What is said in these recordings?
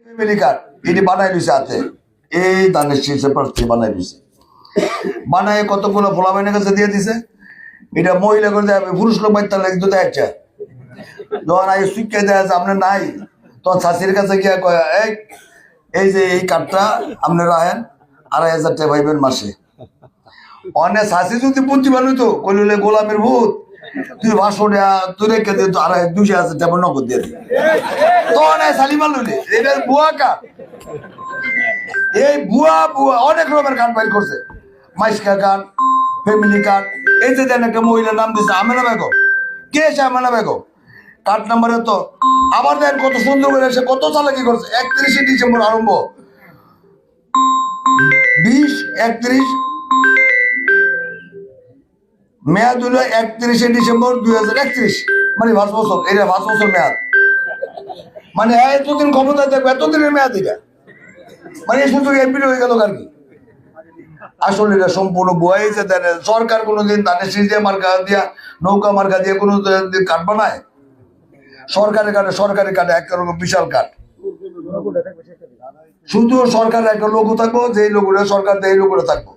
Family card এটি বানাই দিছে হাতে, এই ধানের শীষে প্রার্থী বানাই দিছে, বানায় কতগুলো ফোলা বাইনের কাছে দিয়ে দিছে। এটা মহিলা করে দেয়, পুরুষ লোক বাইতে লাগতো দেখা যখন আগে শিক্ষা দেওয়া আছে আপনার নাই, তখন শাশির কাছে গিয়া কয় এই যে এই কার্ডটা আপনি রাখেন, 2,500 টাকা পাইবেন মাসে। অনেক শাশি যদি বুদ্ধিমান হইতো কইলে গোলামের ভূত, তুই 500 টাকা তুই রেখে দিয়ে 200,000 টাকা নগদ দিয়ে দিই, তখন সালিমা লইলে এটা বুয়া কার্ড। এই বুয়া বুয়া অনেক রকমের কার্ড বাইর করছে, মাইস্কা কার্ড, ফ্যামিলি কার্ড। এই যে দেন একটা মহিলার নাম দিচ্ছে আমেনা বেগম, কে সে আমেনা বেগম? কার্ড নাম্বারে তো আবার দেন কত সুন্দর করে সে কত চালাকি করছে। 31শে ডিসেম্বর আরম্ভ, 20-31 মেয়াদ হলো 31শে ডিসেম্বর 2031, মানে 5 বছর, এটা 5 বছর মেয়াদ। মানে এতদিন ক্ষমতায় থাকবে, এতদিনের মেয়াদ এটা, মানে এই সুযোগ এমপি হয়ে গেল আর কি। আসলে এটা সম্পূর্ণ বয়ে যে দেন সরকার কোনোদিন ধানের শীষ দিয়ে মার্কা দিয়া নৌকা মার্কা দিয়ে কোনো কাঠ বানায়? সরকারি কাঠে একটা রকম বিশাল কাঠ, শুধু সরকারের একটা লোগো থাকবো, যে লোগোটা সরকার দেয় এই লোগোটা থাকবো,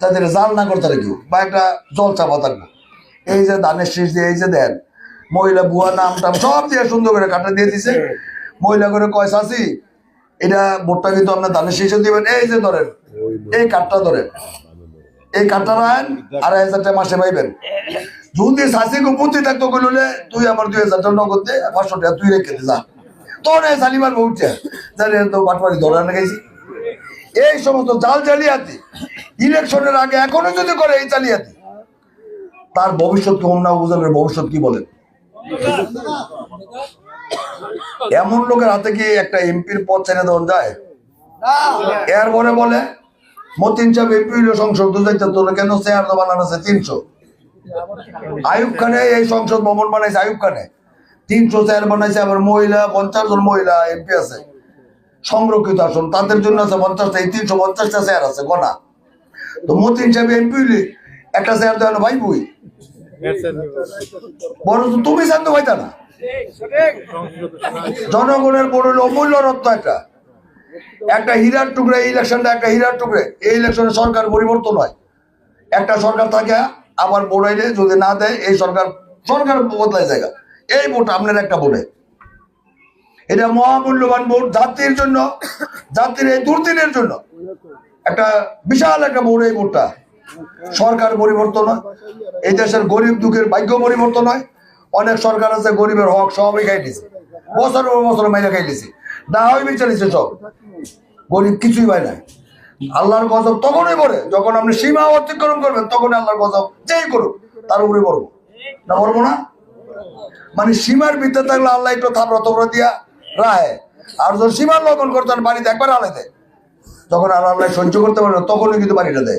তাদের জাল না করতে কেউ, বা একটা জল চাপা থাকবো। এই যে ধানের শীষ দিয়ে এই যে দেন মহিলা বুয়া নাম টাম সব দিয়ে সুন্দর করে কাঠটা দিয়ে দিছে। মহিলা করে কয় চাচি এটা ভোটটা কিন্তু আপনার ধানের শীষে দিবেন, এই যে ধরেন এই কাঠটা ধরেন, এই কাঠটা রাখেন, 2,500 টাকা মাসে পাইবেন। যদি শাসিকে বুদ্ধি থাকতো কইলে তুই আমার 2,000 টাকা নগদ দে, 500 টাকা তুই রেখে দে যা, তোর সালিমার বউটা জানি তো বাটপাড়ি ধরা না গেছি। এই সমস্ত জাল জালিয়াতি ইলেকশনের আগে এখনো যদি করে এই জালিয়াতি, তার ভবিষ্যৎ কি হোমনা উপজেলার ভবিষ্যৎ কি বলেন? এমন লোকের হাতে কি একটা এমপির পদ ছেড়ে দেওয়া যায়? এরপরে বলে মতিন সাহেব এমপি হইল সংসদ যাইতে, তোরা কেন চেয়ার তো বানানো আছে 300? আইয়ুব খানে এই সংসদ ভবন বানাইছে, আইয়ুব খানে 300 চেয়ার বানাইছে। আবার মহিলা 50 জন মহিলা এমপি আছে সংরক্ষিত আসন, তাদের জন্য আছে 50টা, এই 350টা চেয়ার আছে গনা। তো মতিন সাহেব এমপি হইলে একটা চেয়ার দেওয়া ভাই বই, বড় তুমি জানতো ভাইতা না। জনগণের বড় অমূল্য রত্ন একটা হীরার টুকরে, এই ইলেকশনটা একটা হীরার টুকরে। এই ইলেকশনে সরকার পরিবর্তন হয়, একটা সরকার থাকে আবার বোড়াইলে যদি না দেয় এই সরকার বদলায় জায়গা। এই ভোট আপনার একটা ভোটে, এটা মহামূল্যবান ভোট জাতির জন্য, জাতির এই দুর্দিনের জন্য একটা বিশাল একটা ভোট। এই ভোটটা সরকার পরিবর্তন হয়, এই দেশের গরিব দুঃখের ভাগ্য পরিবর্তন হয়। অনেক সরকার আছে গরিবের হক সবই খাই দিছে, বছর বছর মাইনে খাই দিছে, না হয় বিচারিছে সব, গরিব কিছুই পায় নাই। আল্লাহর গজব তখনই পড়ে যখন আপনি সীমা অতিক্রম করবেন, তখন আল্লাহর গজব যেই করুক তার উপরে পড়বো না, পড়বো না। মানে সীমার ভিতরে থাকলে আল্লাহ একটু থাপড়া তোপড়া দিয়া রায়, আর যখন সীমার লঙ্ঘন করতে বাড়িতে একবার আলাই দেয়, যখন আর আল্লাহ সহ্য করতে পারে তখনই কিন্তু বাড়িটা দেয়।